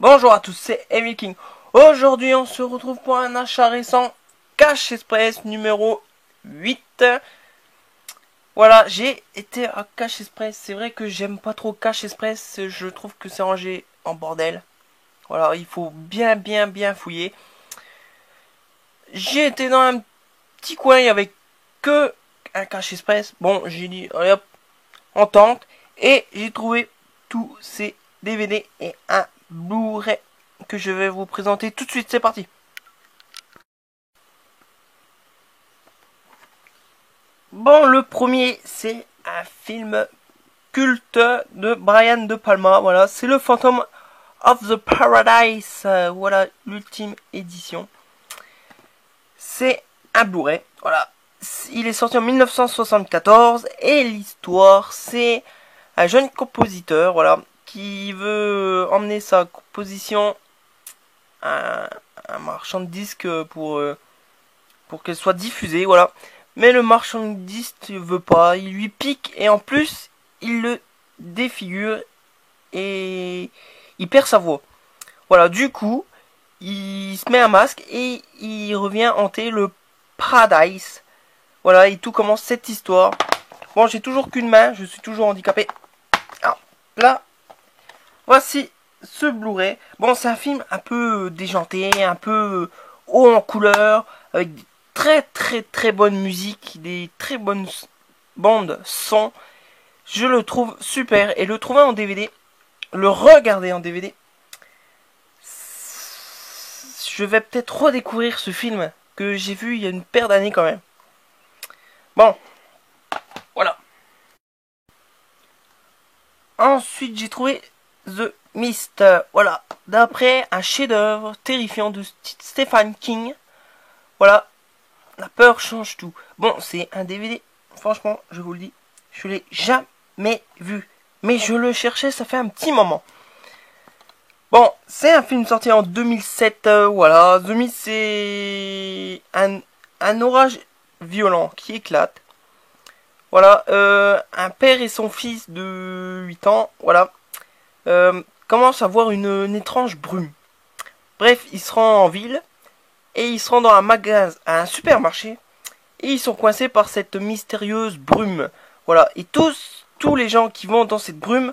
Bonjour à tous, c'est Evil King. Aujourd'hui, on se retrouve pour un achat récent Cash Express numéro 8. Voilà, j'ai été à Cash Express. C'est vrai que j'aime pas trop Cash Express. Je trouve que c'est rangé en bordel. Voilà, il faut bien fouiller. J'ai été dans un petit coin, il y avait que un Cash Express. Bon, j'ai dit, allez hop, on tente. Et j'ai trouvé tous ces DVD et un Blu-ray que je vais vous présenter tout de suite. C'est parti. Bon, le premier, c'est un film culte de Brian De Palma. Voilà, c'est le Phantom of the Paradise. Voilà, l'ultime édition. C'est un Blu-ray. Voilà, il est sorti en 1974 et l'histoire, c'est un jeune compositeur, voilà, qui veut emmener sa composition à un marchand de disques pour qu'elle soit diffusée, voilà. Mais le marchand de disques veut pas, il lui pique et en plus il le défigure et il perd sa voix. Voilà, du coup, il se met un masque et il revient hanter le Paradise. Voilà, et tout commence cette histoire. Bon, j'ai toujours qu'une main, je suis toujours handicapé. Alors, là, voici ce Blu-ray. Bon, c'est un film un peu déjanté, un peu haut en couleur, avec des très bonne musique, des très bonnes bandes son. Je le trouve super, et le trouver en DVD, le regarder en DVD, je vais peut-être redécouvrir ce film que j'ai vu il y a une paire d'années quand même. Bon, voilà. Ensuite, j'ai trouvé The Mist. Voilà, d'après un chef-d'œuvre terrifiant de Stephen King. Voilà, la peur change tout. Bon, c'est un DVD. Franchement, je vous le dis, je l'ai jamais vu. Mais je le cherchais, ça fait un petit moment. Bon, c'est un film sorti en 2007. Voilà, The Mist, c'est un orage violent qui éclate. Voilà, un père et son fils de 8 ans, voilà, commencent à voir une étrange brume. Bref, ils se rendent en ville et ils se rendent dans un magasin, un supermarché, et ils sont coincés par cette mystérieuse brume. Voilà, et tous les gens qui vont dans cette brume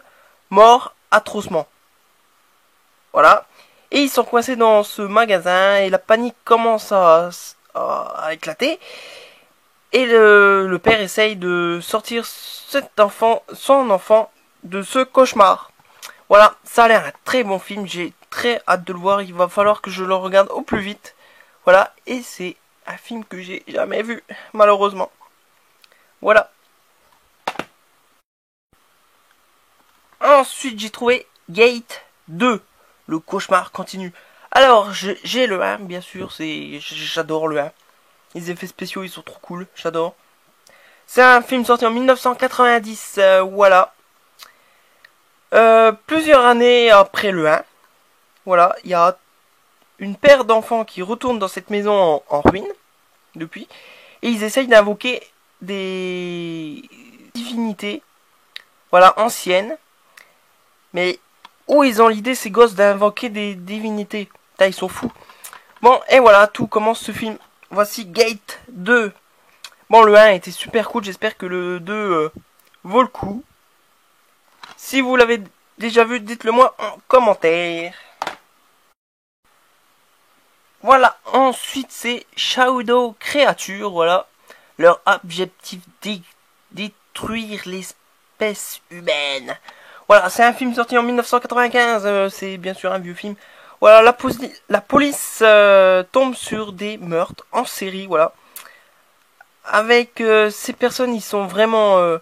meurent atrocement. Voilà, et ils sont coincés dans ce magasin et la panique commence à éclater. Et le père essaye de sortir son enfant de ce cauchemar. Voilà, ça a l'air un très bon film, j'ai très hâte de le voir, il va falloir que je le regarde au plus vite. Voilà, et c'est un film que j'ai jamais vu, malheureusement. Voilà. Ensuite, j'ai trouvé Gate 2, le cauchemar continue. Alors, j'ai le 1, bien sûr, j'adore le 1. Les effets spéciaux, ils sont trop cool, j'adore. C'est un film sorti en 1990, voilà. Plusieurs années après le 1, voilà, il y a une paire d'enfants qui retournent dans cette maison en ruine, depuis, et ils essayent d'invoquer des divinités, voilà, anciennes. Mais où ils ont l'idée, ces gosses, d'invoquer des divinités? Putain, ils sont fous. Bon, et voilà, tout commence ce film. Voici Gate 2. Bon, le 1 était super cool, j'espère que le 2 vaut le coup. Si vous l'avez déjà vu, dites-le moi en commentaire. Voilà, ensuite c'est Shadow Creature, voilà. Leur objectif, détruire l'espèce humaine. Voilà, c'est un film sorti en 1995, c'est bien sûr un vieux film. Voilà, la police tombe sur des meurtres en série, voilà. Avec ces personnes, ils sont vraiment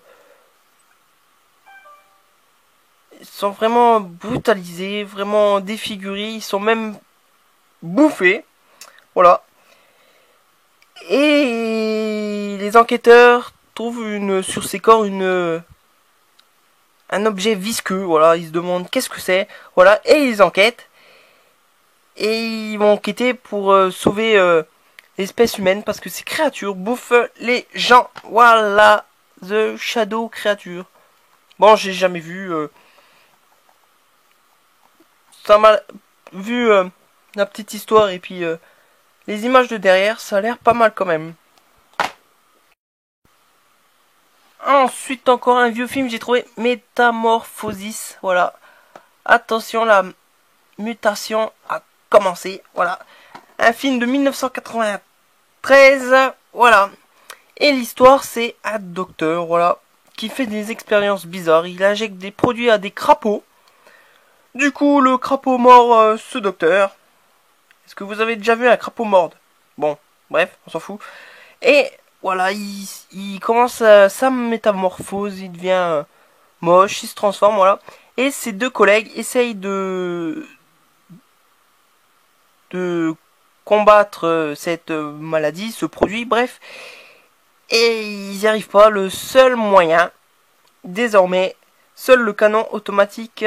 brutalisés, vraiment défigurés, ils sont même bouffés, voilà. Et les enquêteurs trouvent sur ces corps un objet visqueux, voilà, ils se demandent qu'est-ce que c'est, voilà, et ils enquêtent. Et ils vont enquêter pour sauver l'espèce humaine parce que ces créatures bouffent les gens. Voilà, The Shadow Creature. Bon, j'ai jamais vu. Ça m'a vu la petite histoire et puis les images de derrière, ça a l'air pas mal quand même. Ensuite, encore un vieux film, j'ai trouvé Métamorphosis. Voilà. Attention, la mutation a commencé. Voilà. Un film de 1993. Voilà. Et l'histoire, c'est un docteur, voilà, qui fait des expériences bizarres. Il injecte des produits à des crapauds. Du coup, le crapaud mord ce docteur. Est-ce que vous avez déjà vu un crapaud mordre? Bon, bref, on s'en fout. Et voilà, il commence sa métamorphose, il devient moche, il se transforme, voilà. Et ses deux collègues essayent de combattre cette maladie, ce produit, bref. Et ils n'y arrivent pas. Le seul moyen, désormais, seul le canon automatique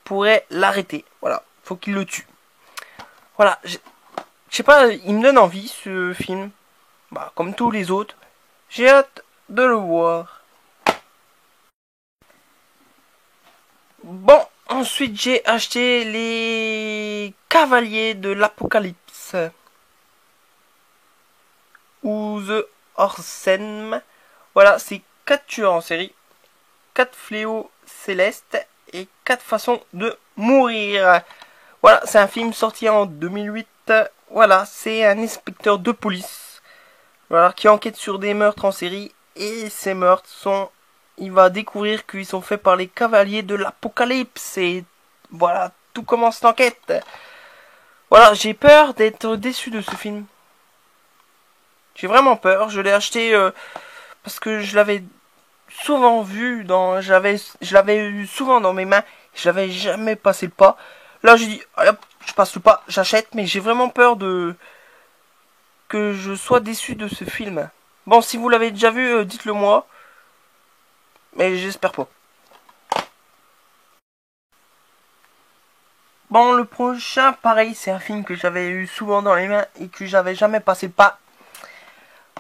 pourrait l'arrêter. Voilà, faut qu'il le tue. Voilà, je sais pas, il me donne envie ce film. Bah, comme tous les autres. J'ai hâte de le voir. Bon, ensuite j'ai acheté les Cavaliers de l'Apocalypse. Ou The Orsem. Voilà, c'est 4 tueurs en série, 4 fléaux célestes et 4 façons de mourir. Voilà, c'est un film sorti en 2008. Voilà, c'est un inspecteur de police, voilà, qui enquête sur des meurtres en série. Et ces meurtres sont... Il va découvrir qu'ils sont faits par les Cavaliers de l'Apocalypse. Et voilà, tout commence l'enquête. Voilà, j'ai peur d'être déçu de ce film. J'ai vraiment peur. Je l'ai acheté parce que je l'avais souvent vu dans... Je l'avais eu souvent dans mes mains. Je l'avais jamais passé le pas. Là, j'ai dit, hop, je passe le pas, j'achète. Mais j'ai vraiment peur que je sois déçu de ce film. Bon, si vous l'avez déjà vu, dites-le moi. Mais j'espère pas. Bon, le prochain, pareil, c'est un film que j'avais eu souvent dans les mains et que j'avais jamais passé le pas.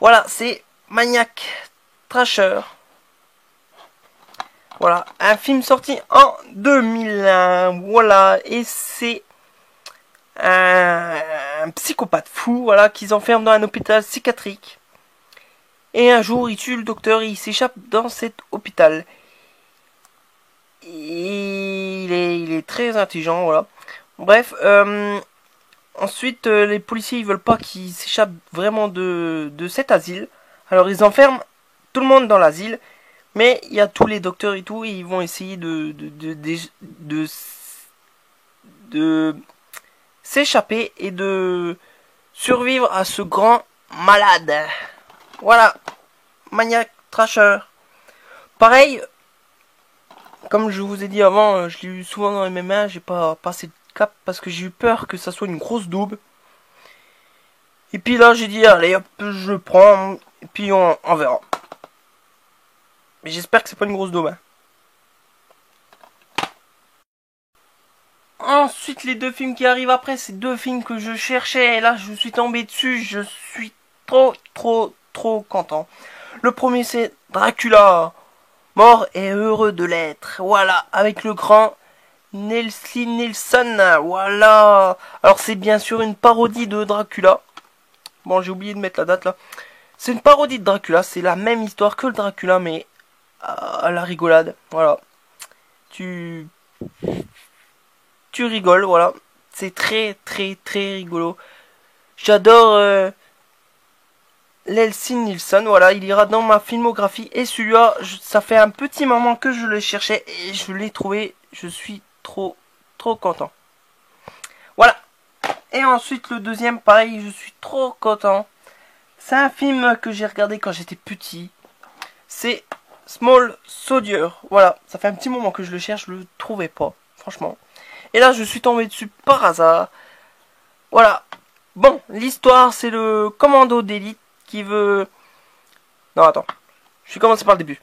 Voilà, c'est Maniac Trasher. Voilà, un film sorti en 2001. Voilà, et c'est un psychopathe fou, voilà, qu'ils enferment dans un hôpital psychiatrique. Et un jour, il tue le docteur et il s'échappe dans cet hôpital. Et il est très intelligent, voilà. Bref, ensuite, les policiers, ils veulent pas qu'il s'échappe vraiment de cet asile. Alors, ils enferment tout le monde dans l'asile. Mais il y a tous les docteurs et tout, et ils vont essayer de s'échapper et de survivre à ce grand malade. Voilà, Maniac Trasher. Pareil, comme je vous ai dit avant, je l'ai eu souvent dans les mains, j'ai pas passé de cap parce que j'ai eu peur que ça soit une grosse daube. Et puis là, j'ai dit, allez hop, je le prends, et puis on verra. Mais j'espère que c'est pas une grosse daube. Hein. Ensuite, les deux films qui arrivent après, c'est deux films que je cherchais. Et là, je suis tombé dessus. Je suis trop content. Le premier, c'est Dracula. Mort et heureux de l'être. Voilà, avec le grand Leslie Nielsen. Voilà. Alors, c'est bien sûr une parodie de Dracula. Bon, j'ai oublié de mettre la date là. C'est une parodie de Dracula. C'est la même histoire que le Dracula, mais à la rigolade. Voilà. Tu rigoles, voilà. C'est très rigolo. J'adore Leslie Nielsen, voilà, il ira dans ma filmographie. Et celui-là, ça fait un petit moment que je le cherchais et je l'ai trouvé. Je suis trop content. Voilà. Et ensuite, le deuxième, pareil, je suis trop content. C'est un film que j'ai regardé quand j'étais petit. C'est Small Soldier. Voilà, ça fait un petit moment que je le cherche, je le trouvais pas, franchement. Et là, je suis tombé dessus par hasard. Voilà. Bon, l'histoire, c'est le commando d'élite qui veut... Non, attends. Je vais commencer par le début.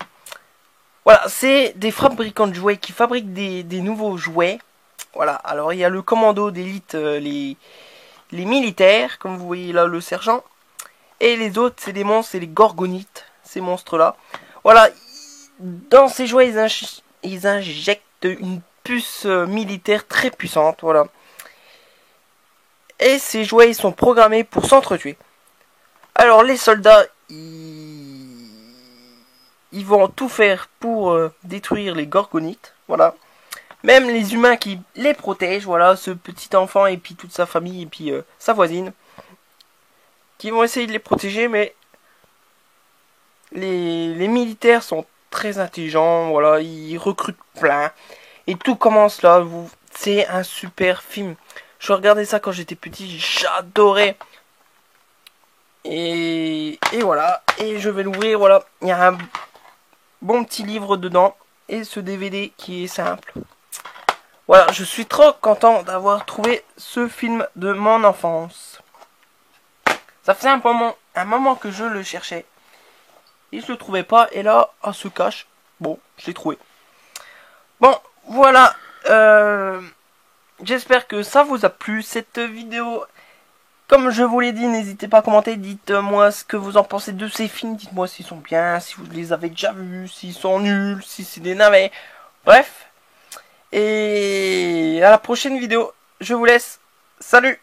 Voilà, c'est des fabricants de jouets qui fabriquent des nouveaux jouets. Voilà, alors il y a le commando d'élite, les militaires, comme vous voyez là, le sergent. Et les autres, c'est des monstres, c'est les gorgonites, ces monstres-là. Voilà, dans ces jouets, ils injectent une puce militaire très puissante, voilà. Et ces jouets, ils sont programmés pour s'entretuer. Alors les soldats, ils vont tout faire pour détruire les gorgonites. Voilà. Même les humains qui les protègent. Voilà, ce petit enfant et puis toute sa famille et puis sa voisine. Qui vont essayer de les protéger, mais les militaires sont très intelligents. Voilà, ils recrutent plein. Et tout commence là. C'est un super film. Je regardais ça quand j'étais petit. J'adorais. Et voilà. Et je vais l'ouvrir. Voilà. Il y a un bon petit livre dedans. Et ce DVD qui est simple. Voilà. Je suis trop content d'avoir trouvé ce film de mon enfance. Ça faisait un moment que je le cherchais. Et je le trouvais pas. Et là, on se cache. Bon, je l'ai trouvé. Bon, voilà. J'espère que ça vous a plu cette vidéo. Comme je vous l'ai dit, n'hésitez pas à commenter. Dites-moi ce que vous en pensez de ces films. Dites-moi s'ils sont bien, si vous les avez déjà vus, s'ils sont nuls, si c'est des navets. Bref. Et à la prochaine vidéo. Je vous laisse. Salut!